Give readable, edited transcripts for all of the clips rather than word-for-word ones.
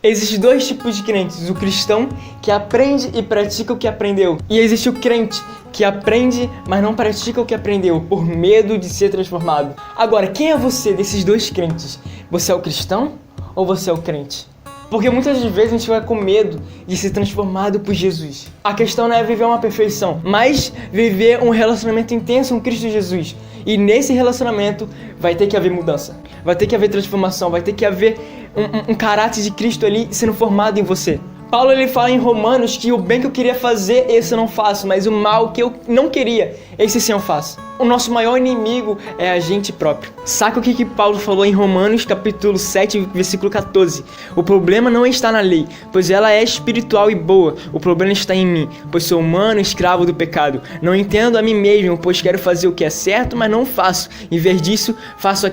Existem dois tipos de crentes, o cristão que aprende e pratica o que aprendeu, e existe o crente que aprende, mas não pratica o que aprendeu, por medo de ser transformado. Agora, quem é você desses dois crentes? Você é o cristão ou você é o crente? Porque muitas vezes a gente vai com medo de ser transformado por Jesus. A questão não é viver uma perfeição, mas viver um relacionamento intenso com Cristo Jesus. E nesse relacionamento vai ter que haver mudança, vai ter que haver transformação, vai ter que haver um caráter de Cristo ali sendo formado em você. Paulo ele fala em Romanos que o bem que eu queria fazer, esse eu não faço, mas o mal que eu não queria, esse sim eu faço. O nosso maior inimigo é a gente próprio. Saca o que Paulo falou em Romanos capítulo 7, versículo 14. O problema não está na lei, pois ela é espiritual e boa. O problema está em mim, pois sou humano, escravo do pecado. Não entendo a mim mesmo, pois quero fazer o que é certo, mas não faço. Em vez disso, faço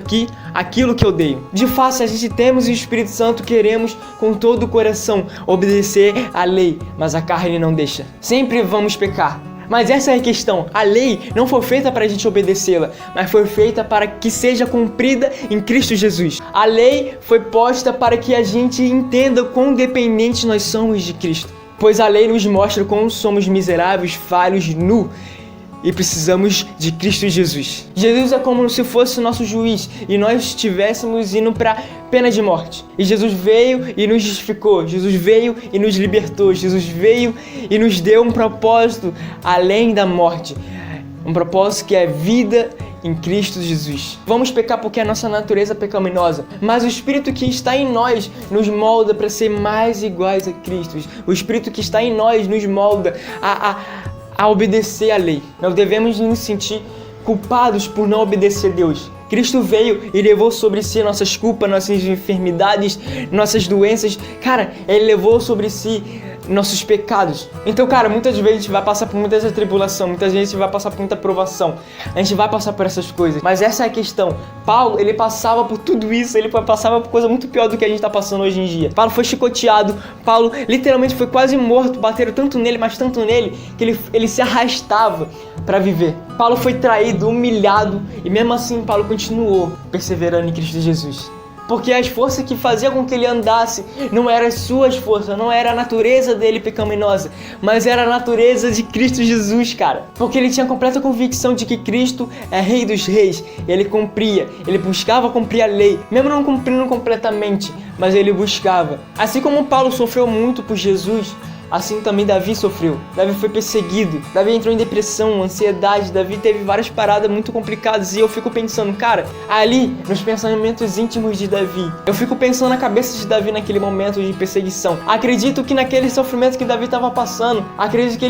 aquilo que odeio. De fato, a gente temos o Espírito Santo, queremos com todo o coração obedecer à lei, mas a carne não deixa. Sempre vamos pecar. Mas essa é a questão, a lei não foi feita para a gente obedecê-la, mas foi feita para que seja cumprida em Cristo Jesus. A lei foi posta para que a gente entenda quão dependentes nós somos de Cristo, pois a lei nos mostra como somos miseráveis, falhos, nus, e precisamos de Cristo Jesus. Jesus é como se fosse o nosso juiz e nós estivéssemos indo para pena de morte. E Jesus veio e nos justificou, Jesus veio e nos libertou, Jesus veio e nos deu um propósito além da morte. Um propósito que é vida em Cristo Jesus. Vamos pecar porque a nossa natureza é pecaminosa, mas o Espírito que está em nós nos molda para ser mais iguais a Cristo. O Espírito que está em nós nos molda a obedecer à lei. Não devemos nos sentir culpados por não obedecer a Deus. Cristo veio e levou sobre si nossas culpas, nossas enfermidades, nossas doenças. Cara, Ele levou sobre si nossos pecados. Então, cara, muitas vezes a gente vai passar por muita tribulação, muitas vezes a gente vai passar por muita provação. A gente vai passar por essas coisas. Mas essa é a questão. Paulo, ele passava por tudo isso, ele passava por coisa muito pior do que a gente tá passando hoje em dia. Paulo foi chicoteado, Paulo literalmente foi quase morto, bateram tanto nele, mas tanto nele, que ele se arrastava para viver. Paulo foi traído, humilhado, e mesmo assim Paulo continuou perseverando em Cristo Jesus. Porque as forças que faziam com que ele andasse não eram as suas forças, não era a natureza dele pecaminosa, mas era a natureza de Cristo Jesus, cara. Porque ele tinha completa convicção de que Cristo é Rei dos Reis, e ele cumpria, ele buscava cumprir a lei, mesmo não cumprindo completamente, mas ele buscava. Assim como Paulo sofreu muito por Jesus, assim também Davi sofreu. Davi foi perseguido, Davi entrou em depressão, ansiedade, Davi teve várias paradas muito complicadas. E eu fico pensando, cara, ali nos pensamentos íntimos de Davi, eu fico pensando na cabeça de Davi naquele momento de perseguição. Acredito que naquele sofrimento que Davi estava passando, acredito que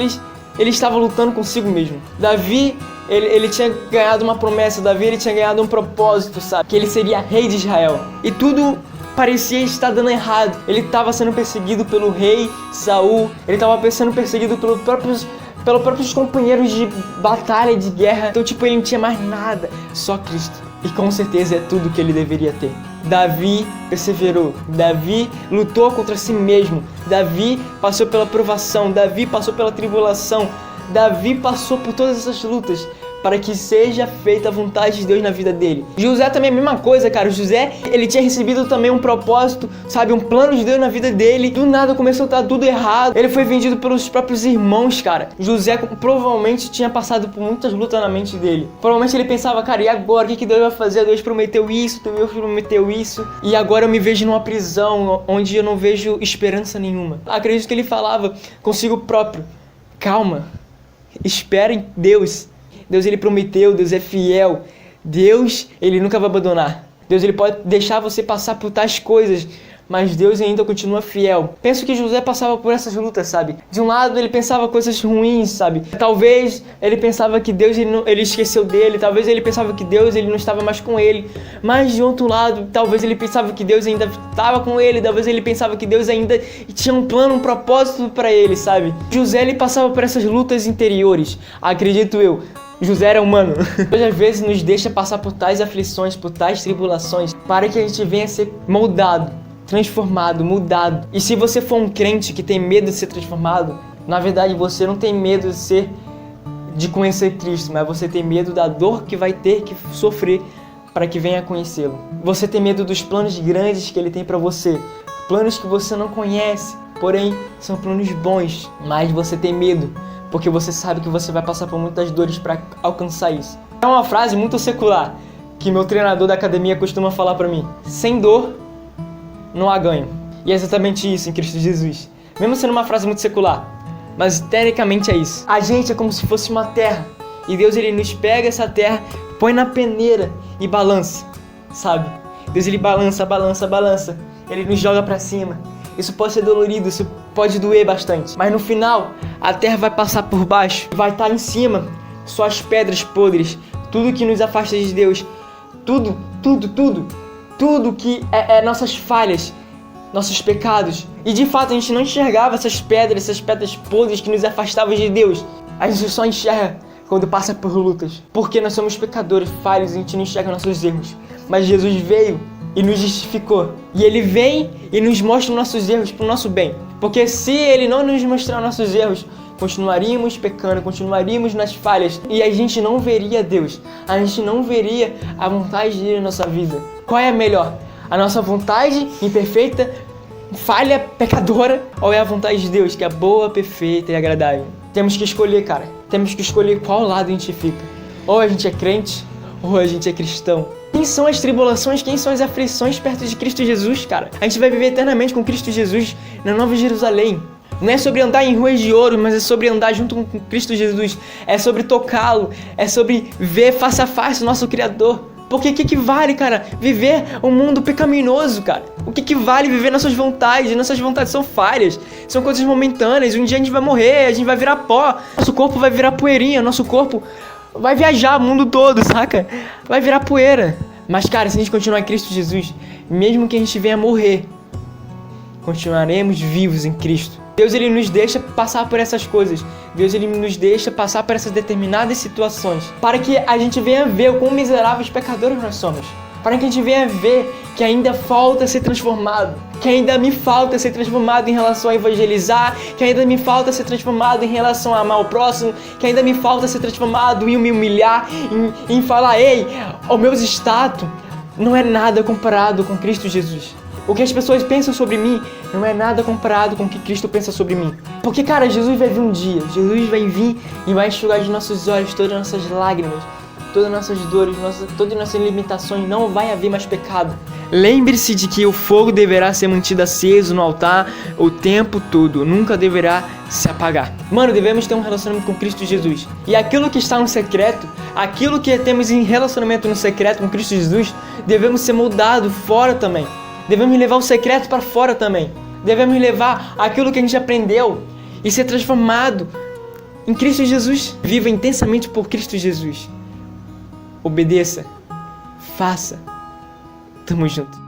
ele estava lutando consigo mesmo. Davi, ele tinha ganhado uma promessa, Davi ele tinha ganhado um propósito, sabe? Que ele seria rei de Israel. E tudo parecia estar dando errado. Ele estava sendo perseguido pelo rei Saul, ele estava sendo perseguido pelos próprios companheiros de batalha, de guerra. Então, ele não tinha mais nada, só Cristo. E com certeza é tudo que ele deveria ter. Davi perseverou, Davi lutou contra si mesmo, Davi passou pela provação, Davi passou pela tribulação, Davi passou por todas essas lutas para que seja feita a vontade de Deus na vida dele. José também é a mesma coisa, cara. José, ele tinha recebido também um propósito, sabe? Um plano de Deus na vida dele. Do nada começou a estar tudo errado. Ele foi vendido pelos próprios irmãos, cara. José provavelmente tinha passado por muitas lutas na mente dele. Provavelmente ele pensava, cara, e agora? O que Deus vai fazer? Deus prometeu isso, Deus prometeu isso. E agora eu me vejo numa prisão onde eu não vejo esperança nenhuma. Acredito que ele falava consigo próprio: calma, espera em Deus. Deus, ele prometeu, Deus é fiel. Deus, ele nunca vai abandonar. Deus, ele pode deixar você passar por tais coisas, mas Deus ainda continua fiel. Penso que José passava por essas lutas, sabe? De um lado ele pensava coisas ruins, sabe? Talvez ele pensava que Deus ele esqueceu dele, talvez ele pensava que Deus ele não estava mais com ele. Mas de outro lado, talvez ele pensava que Deus ainda estava com ele, talvez ele pensava que Deus ainda tinha um plano, um propósito para ele, sabe? José, ele passava por essas lutas interiores, acredito eu. José era humano. Deus às vezes nos deixa passar por tais aflições, por tais tribulações, para que a gente venha a ser moldado, transformado, mudado. E se você for um crente que tem medo de ser transformado, na verdade você não tem medo de conhecer Cristo, mas você tem medo da dor que vai ter que sofrer para que venha a conhecê-lo. Você tem medo dos planos grandes que Ele tem para você, planos que você não conhece, porém são planos bons, mas você tem medo, porque você sabe que você vai passar por muitas dores para alcançar isso. É uma frase muito secular, que meu treinador da academia costuma falar para mim: sem dor, não há ganho. E é exatamente isso em Cristo Jesus. Mesmo sendo uma frase muito secular, mas teoricamente é isso. A gente é como se fosse uma terra, e Deus ele nos pega essa terra, põe na peneira e balança, sabe? Deus ele balança, balança, balança, ele nos joga pra cima. Isso pode ser dolorido, isso pode doer bastante, mas no final a terra vai passar por baixo, vai estar em cima só as pedras podres, tudo que nos afasta de Deus, tudo que é nossas falhas, nossos pecados. E de fato a gente não enxergava essas pedras podres que nos afastavam de Deus. A gente só enxerga quando passa por lutas, porque nós somos pecadores, falhos, e a gente não enxerga nossos erros. Mas Jesus veio e nos justificou. E Ele vem e nos mostra os nossos erros para o nosso bem. Porque se Ele não nos mostrar nossos erros, continuaríamos pecando, continuaríamos nas falhas, e a gente não veria Deus, a gente não veria a vontade dele na nossa vida. Qual é a melhor? A nossa vontade imperfeita, falha, pecadora, ou é a vontade de Deus, que é boa, perfeita e agradável? Temos que escolher, cara. Temos que escolher qual lado a gente fica. Ou a gente é crente, ou a gente é cristão. Quem são as tribulações, quem são as aflições perto de Cristo Jesus, cara? A gente vai viver eternamente com Cristo Jesus na Nova Jerusalém. Não é sobre andar em ruas de ouro, mas é sobre andar junto com Cristo Jesus. É sobre tocá-lo, é sobre ver face a face o nosso Criador. Porque o que vale, cara, viver um mundo pecaminoso, cara? O que vale viver nossas vontades? Nossas vontades são falhas, são coisas momentâneas. Um dia a gente vai morrer, a gente vai virar pó, nosso corpo vai virar poeirinha, nosso corpo vai viajar o mundo todo, saca? Vai virar poeira. Mas, cara, se a gente continuar em Cristo Jesus, mesmo que a gente venha morrer, continuaremos vivos em Cristo. Deus ele nos deixa passar por essas coisas. Deus ele nos deixa passar por essas determinadas situações, para que a gente venha ver o quão miseráveis pecadores nós somos. Para que a gente venha ver que ainda falta ser transformado, que ainda me falta ser transformado em relação a evangelizar, que ainda me falta ser transformado em relação a amar o próximo, que ainda me falta ser transformado em me humilhar, em falar: ei, o meu status não é nada comparado com Cristo Jesus. O que as pessoas pensam sobre mim não é nada comparado com o que Cristo pensa sobre mim. Porque, cara, Jesus vai vir um dia. Jesus vai vir e vai enxugar de nossos olhos todas as nossas lágrimas, todas as nossas dores, todas as nossas limitações. Não vai haver mais pecado. Lembre-se de que o fogo deverá ser mantido aceso no altar o tempo todo. Nunca deverá se apagar. Mano, devemos ter um relacionamento com Cristo Jesus. E aquilo que está no secreto, aquilo que temos em relacionamento no secreto com Cristo Jesus, devemos ser moldado fora também. Devemos levar o secreto para fora também. Devemos levar aquilo que a gente aprendeu e ser transformado em Cristo Jesus. Viva intensamente por Cristo Jesus. Obedeça. Faça. Tamo junto.